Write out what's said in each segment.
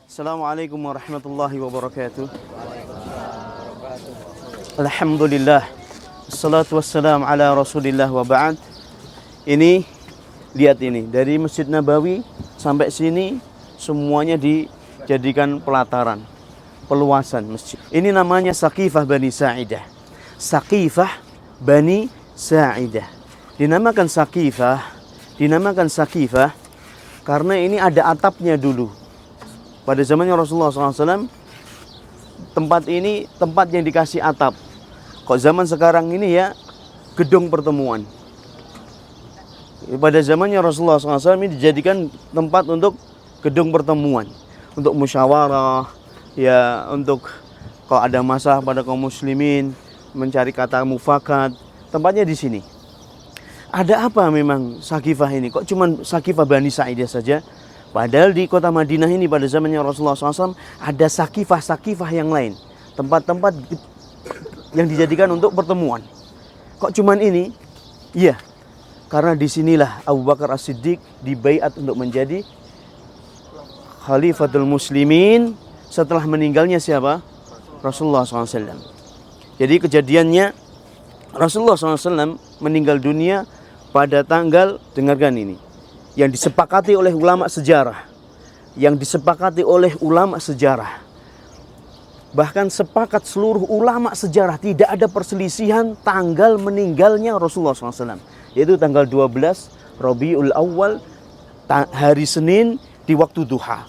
Assalamualaikum warahmatullahi wabarakatuh. Alhamdulillah. Assalatu wassalam ala Rasulillah wa ba'd. Ini lihat ini dari Masjid Nabawi sampai sini semuanya dijadikan pelataran, peluasan masjid. Ini namanya Saqifah Bani Sa'idah. Saqifah Bani Sa'idah. Dinamakan Saqifah karena ini ada atapnya dulu. Pada zamannya Rasulullah SAW, tempat ini tempat yang dikasih atap. Kok zaman sekarang ini ya gedung pertemuan. Pada zamannya Rasulullah SAW ini dijadikan tempat untuk gedung pertemuan, untuk musyawarah, ya untuk kalau ada masalah pada kaum muslimin, mencari kata mufakat, tempatnya di sini. Ada apa memang Saqifah ini? Kok cuma Saqifah Bani Sa'idah saja? Padahal di kota Madinah ini pada zamannya Rasulullah SAW ada Saqifah yang lain. Tempat-tempat yang dijadikan untuk pertemuan. Kok cuman ini? Iya, karena disinilah Abu Bakar As-Siddiq dibaiat untuk menjadi Khalifatul Muslimin setelah meninggalnya siapa? Rasulullah SAW. Jadi kejadiannya Rasulullah SAW meninggal dunia pada tanggal, dengarkan ini, yang disepakati oleh ulama sejarah. Bahkan sepakat seluruh ulama sejarah, tidak ada perselisihan tanggal meninggalnya Rasulullah SAW. Yaitu tanggal 12 Rabiul Awal, hari Senin di waktu duha.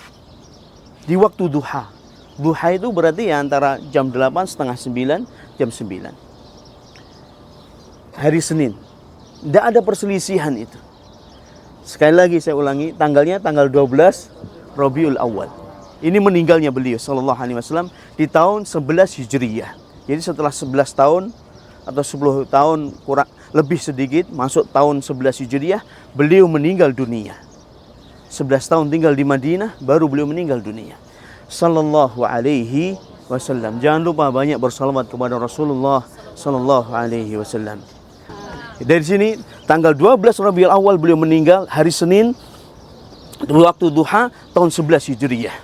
Duha itu berarti ya antara jam 8, setengah 9, jam 9. Hari Senin. Tidak ada perselisihan itu. Sekali lagi saya ulangi, tanggalnya tanggal 12 Rabiul Awal. Ini meninggalnya beliau sallallahu alaihi wasallam di tahun 11 Hijriyah. Jadi setelah 11 tahun atau 10 tahun kurang lebih sedikit masuk tahun 11 Hijriyah, beliau meninggal dunia. 11 tahun tinggal di Madinah baru beliau meninggal dunia. Sallallahu alaihi wasallam. Jangan lupa banyak bersalawat kepada Rasulullah sallallahu alaihi wasallam. Dari sini tanggal 12 Rabiul Awal beliau meninggal hari Senin waktu duha tahun 11 Hijriyah.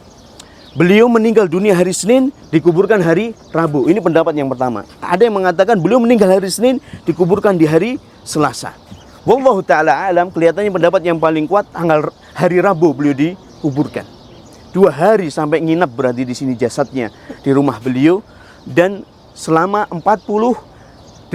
Beliau meninggal dunia hari Senin, dikuburkan hari Rabu. Ini pendapat yang pertama. Ada yang mengatakan beliau meninggal hari Senin, dikuburkan di hari Selasa. Wallahu taala alam, kelihatannya pendapat yang paling kuat tanggal hari Rabu beliau dikuburkan. 2 hari sampai nginap berarti di sini jasadnya di rumah beliau, dan selama 48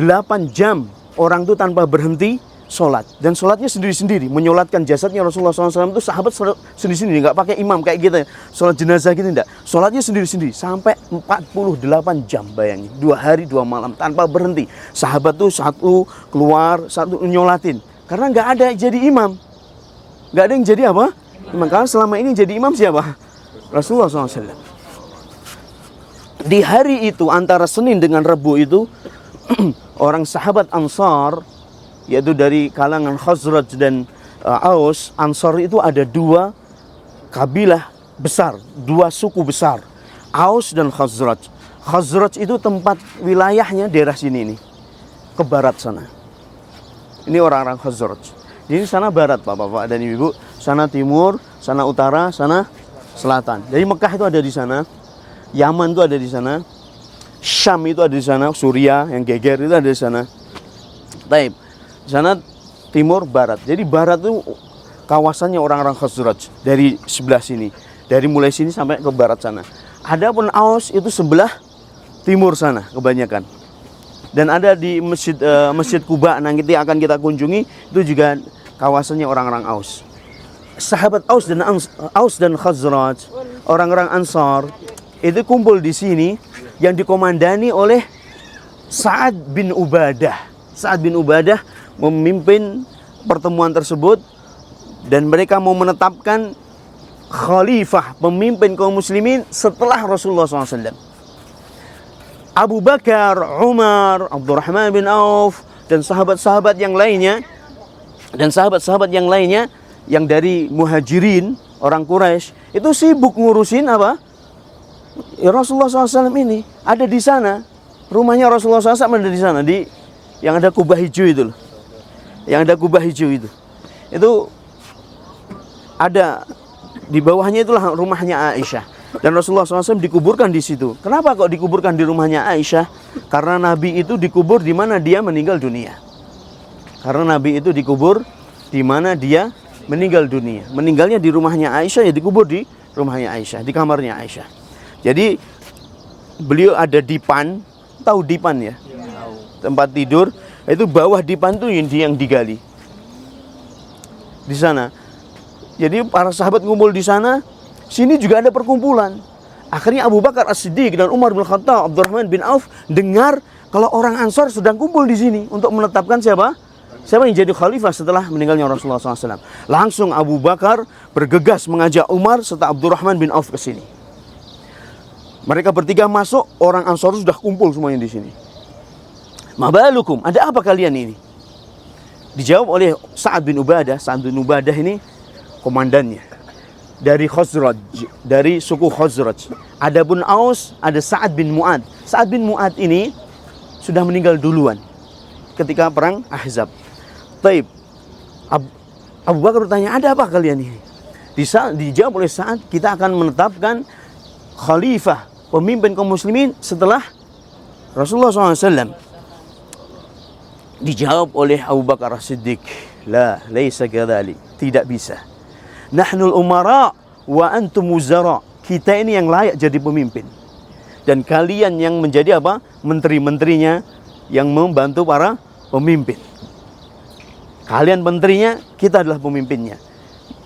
jam orang itu tanpa berhenti sholat. Dan sholatnya sendiri-sendiri. Menyolatkan jasadnya Rasulullah SAW itu sahabat sendiri-sendiri. Nggak pakai imam kayak kita. Sholat jenazah gitu enggak. Sholatnya sendiri-sendiri. Sampai 48 jam bayangin. 2 hari 2 malam tanpa berhenti. Sahabat tuh satu keluar, satu nyolatin. Karena nggak ada jadi imam. Nggak ada yang jadi apa? Imam. Karena selama ini jadi imam siapa? Rasulullah SAW. Di hari itu antara Senin dengan Rabu itu orang sahabat Ansar, yaitu dari kalangan Khazraj dan Aus. Ansar itu ada 2 kabilah besar, 2 suku besar, Aus dan Khazraj. Khazraj itu tempat wilayahnya daerah sini nih, ke barat sana. Ini orang-orang Khazraj. Jadi sana barat Bapak-bapak dan Ibu, sana timur, sana utara, sana selatan. Jadi Mekah itu ada di sana, Yaman itu ada di sana, Syam itu ada di sana, Suriah yang geger itu ada di sana. Taib. Di sana timur barat. Jadi barat itu kawasannya orang-orang Khazraj dari sebelah sini. Dari mulai sini sampai ke barat sana. Adapun Aus itu sebelah timur sana kebanyakan. Dan ada di Masjid Quba nanti akan kita kunjungi, itu juga kawasannya orang-orang Aus. Sahabat Aus dan Khazraj, orang-orang Ansar itu kumpul di sini, yang dikomandani oleh Sa'ad bin Ubadah. Sa'ad bin Ubadah memimpin pertemuan tersebut, dan mereka mau menetapkan khalifah, pemimpin kaum muslimin setelah Rasulullah SAW. Abu Bakar, Umar, Abdurrahman bin Auf, dan sahabat-sahabat yang lainnya, yang dari Muhajirin, orang Quraisy, itu sibuk ngurusin apa? Ya, Rasulullah SAW ini ada di sana. Rumahnya Rasulullah SAW ada di sana, yang ada kubah hijau itu loh. Itu ada di bawahnya, itulah rumahnya Aisyah. Dan Rasulullah SAW dikuburkan di situ. Kenapa kok dikuburkan di rumahnya Aisyah? Karena Nabi itu dikubur di mana dia meninggal dunia. Karena Nabi itu dikubur di mana dia meninggal dunia. Meninggalnya di rumahnya Aisyah, ya dikubur di rumahnya Aisyah, di kamarnya Aisyah. Jadi beliau ada dipan, tahu dipan ya? Tempat tidur, itu bawah dipan itu yang digali. Di sana. Jadi para sahabat ngumpul di sana, sini juga ada perkumpulan. Akhirnya Abu Bakar As-Siddiq dan Umar bin Khattab, Abdurrahman bin Auf dengar kalau orang Ansor sedang kumpul di sini untuk menetapkan siapa yang jadi khalifah setelah meninggalnya Rasulullah SAW. Langsung Abu Bakar bergegas mengajak Umar serta Abdurrahman bin Auf ke sini. Mereka bertiga masuk, orang Ansor sudah kumpul semuanya di sini. Mabalukum, ada apa kalian ini? Dijawab oleh Sa'ad bin Ubadah. Sa'ad bin Ubadah ini komandannya. Dari Khazraj, dari suku Khazraj. Adapun Aus, ada Sa'ad bin Mu'ad. Sa'ad bin Mu'ad ini sudah meninggal duluan ketika perang Ahzab. Taib. Abu Bakar bertanya, ada apa kalian ini? Dijawab oleh Sa'ad, kita akan menetapkan khalifah, pemimpin kaum muslimin setelah Rasulullah SAW. Dijawab oleh Abu Bakar As-Siddiq, la, laisa kadzalik, tidak bisa. Nahnul umara wa antum wuzara. Kita ini yang layak jadi pemimpin. Dan kalian yang menjadi apa? Menteri-menterinya yang membantu para pemimpin. Kalian menterinya, kita adalah pemimpinnya.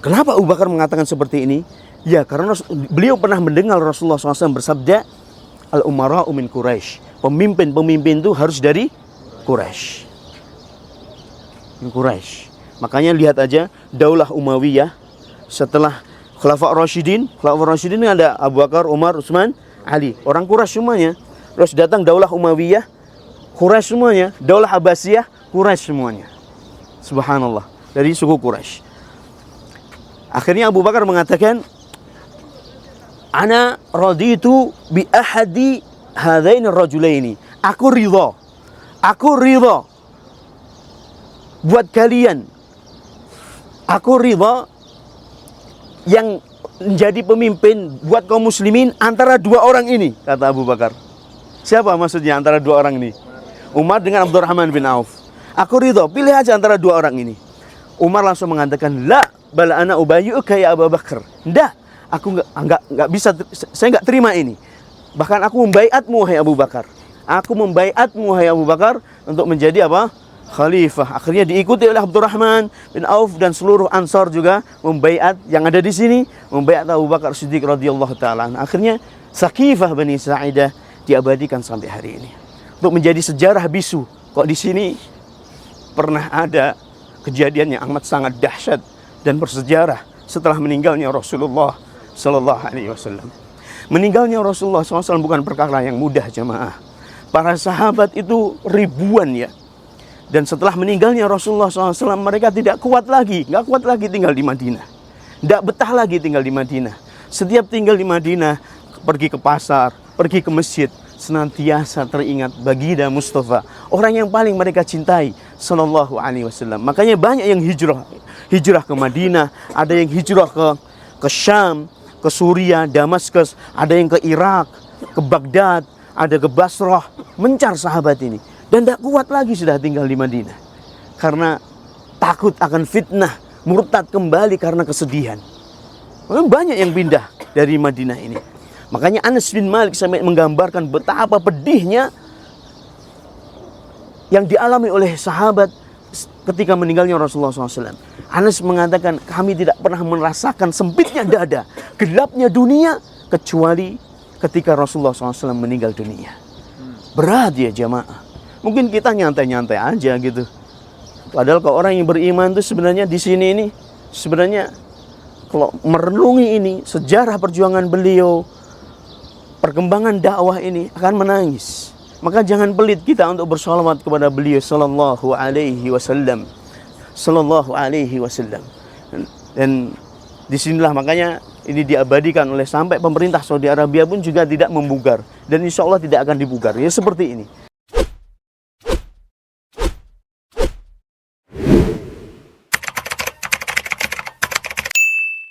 Kenapa Abu Bakar mengatakan seperti ini? Ya, karena beliau pernah mendengar Rasulullah SAW bersabda, Al-umara'u min Quraisy. Pemimpin-pemimpin itu harus dari Quraisy. Quraisy. Makanya lihat aja Daulah Umayyah setelah Khulafa' Rasyidin ini ada Abu Bakar, Umar, Utsman, Ali. Orang Quraisy semuanya. Terus datang Daulah Umayyah, Quraisy semuanya. Daulah Abbasiyah, Quraisy semuanya. Subhanallah, dari suku Quraisy. Akhirnya Abu Bakar mengatakan, Ana raditu bi ahadi hadaini rajulaini. Aku ridha buat kalian. Aku ridha yang menjadi pemimpin buat kaum muslimin antara dua orang ini, kata Abu Bakar. Siapa maksudnya antara dua orang ini? Umar dengan Abdurrahman bin Auf. Aku ridha, pilih aja antara dua orang ini. Umar langsung mengatakan, la, bala ana ubayyuka ya Abu Bakar. Enggak, aku enggak bisa, saya enggak terima ini. Bahkan aku membaiatmu wahai Abu Bakar. Aku membaiatmu wahai Abu Bakar untuk menjadi apa? Khalifah. Akhirnya diikuti oleh Abdurrahman bin Auf dan seluruh Ansar juga membaiat yang ada di sini, membaiat Abu Bakar Siddiq radhiyallahu taala. Akhirnya Saqifah Bani Sa'idah diabadikan sampai hari ini. Untuk menjadi sejarah bisu. Kok di sini pernah ada kejadian yang amat sangat dahsyat dan bersejarah setelah meninggalnya Rasulullah sallallahu alaihi wasallam. Meninggalnya Rasulullah SAW bukan perkara yang mudah, jemaah. Para sahabat itu ribuan ya. Dan setelah meninggalnya Rasulullah SAW, mereka tidak kuat lagi tinggal di Madinah. Tidak betah lagi tinggal di Madinah. Setiap tinggal di Madinah, pergi ke pasar, pergi ke masjid, senantiasa teringat baginda Mustafa, orang yang paling mereka cintai, sallallahu alaihi wasallam. Makanya banyak yang hijrah ke Madinah, ada yang hijrah ke Syam, ke Suriah, Damaskus, ada yang ke Irak, ke Baghdad, ada ke Basrah, mencar sahabat ini. Dan tidak kuat lagi sudah tinggal di Madinah. Karena takut akan fitnah, murtad kembali karena kesedihan. Banyak yang pindah dari Madinah ini. Makanya Anas bin Malik sampai menggambarkan betapa pedihnya yang dialami oleh sahabat ketika meninggalnya Rasulullah SAW. Anas mengatakan, kami tidak pernah merasakan sempitnya dada, gelapnya dunia, kecuali ketika Rasulullah SAW meninggal dunia. Berat ya jamaah. Mungkin kita nyantai-nyantai aja gitu. Padahal kalau orang yang beriman itu sebenarnya di sini ini, sebenarnya kalau merenungi ini, sejarah perjuangan beliau, perkembangan dakwah ini akan menangis. Maka jangan pelit kita untuk bersalawat kepada beliau sallallahu alaihi wasallam. Sallallahu alaihi wasallam. Dan disinilah makanya ini diabadikan oleh sampai pemerintah Saudi Arabia pun juga tidak membugar. Dan insya Allah tidak akan dibugar. Ya seperti ini.